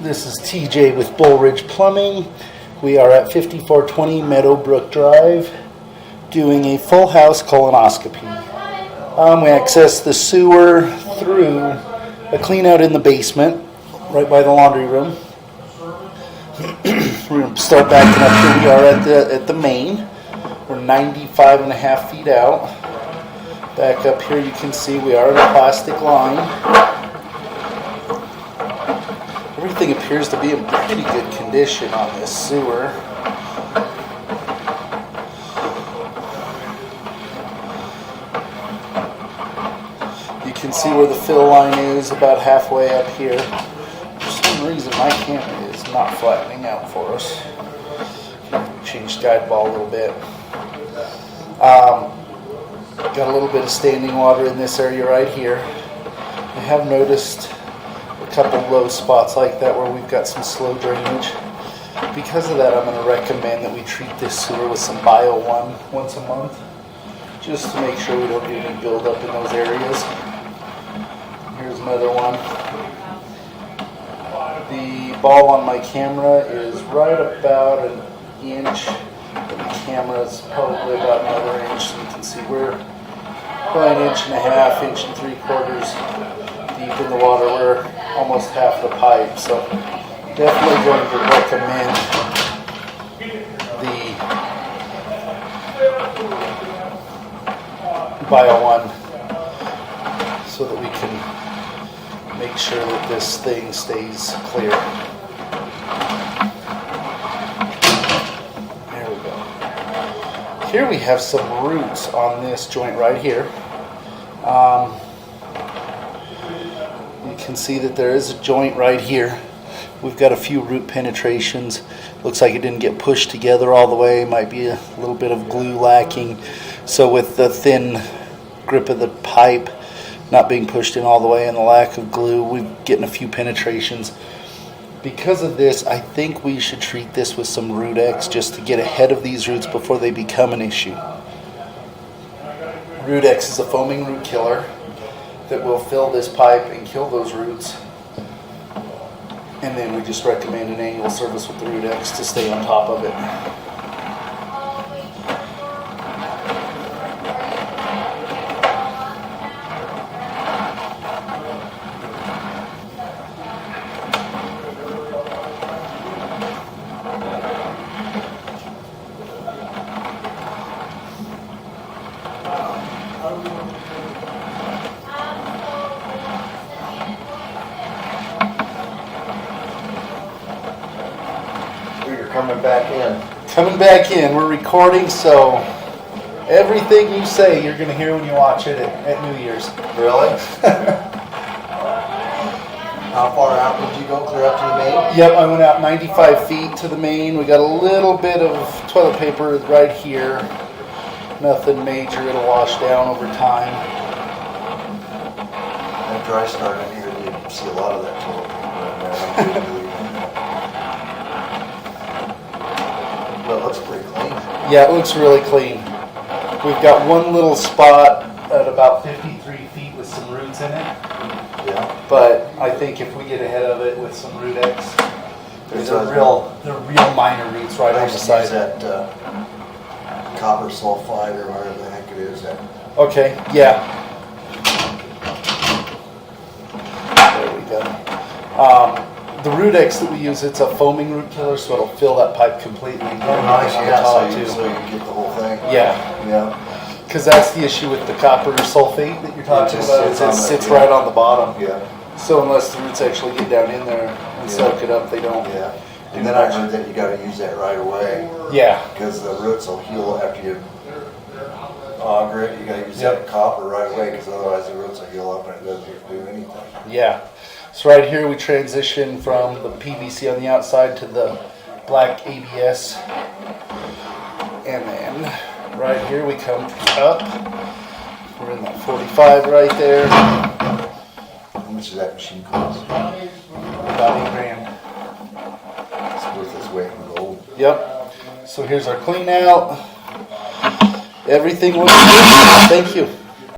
This is TJ with Bull Ridge Plumbing. We are at 5420 Meadowbrook Drive doing a full house colonoscopy. We access the sewer through a clean out in the basement, right by the laundry room. We're going to start backing up. Here we are at the main. We're 95.5 feet out. Back up here, you can see we are in a plastic line. Everything appears to be in pretty good condition on this sewer. You can see where the fill line is about halfway up here. For some reason my camera is not flattening out for us. Change guide ball a little bit. Got a little bit of standing water in this area right here. I have noticed a couple low spots like that where we've got some slow drainage. Because of that, I'm going to recommend that we treat this sewer with some Bio 1 once a month, just to make sure we don't get any buildup in those areas. Here's another one. The ball on my camera is right about an inch. The camera is probably about another inch, so you can see we're about an inch and a half, inch and 3/4 deep in the water. We're almost half the pipe, so definitely going to recommend the Bio 1 so that we can make sure that this thing stays clear. There we go. Here we have some roots on this joint right here. You can see that there is a joint right here. We've got a few root penetrations. Looks like it didn't get pushed together all the way. Might be a little bit of glue lacking. So with the thin grip of the pipe not being pushed in all the way and the lack of glue, we're getting a few penetrations. Because of this, I think we should treat this with some Root X just to get ahead of these roots before they become an issue. Root X is a foaming root killer that will fill this pipe and kill those roots. And then we just recommend an annual service with the Root X to stay on top of it. Coming back in. Coming back in. We're recording, so everything you say you're going to hear when you watch it at New Year's. Really? How far out did you go? Clear up to the main? Yep, I went out 95 feet to the main. We got a little bit of toilet paper right here. Nothing major. It'll wash down over time. After I started here, you see a lot of that toilet paper. Well, it looks pretty clean. Yeah, it looks really clean. We've got one little spot at about 53 feet with some roots in it. Yeah. But I think if we get ahead of it with some Root X, they're real minor roots right on the side. That copper sulfide or whatever the heck it is. Okay, yeah. There we go. The Root X that we use, it's a foaming root killer, so it'll fill that pipe completely. Oh, nice, yeah, so you get the whole thing. Yeah. Yeah. Because that's the issue with the copper sulfate that you're talking about, is it sits right on the bottom. Yeah. So unless the roots actually get down in there and soak it up, they don't. Yeah. And then I heard that you got to use that right away. Yeah. Because the roots will heal after you auger it. You got to use that copper right away, because otherwise the roots will heal up and it doesn't do anything. Yeah. So right here we transition from the PVC on the outside to the black ABS. And then right here we come up. We're in that 45 right there. How much does that machine cost? About $8 grand. It's worth its weight in gold. Yep. So here's our clean out. Everything looks good. Thank you.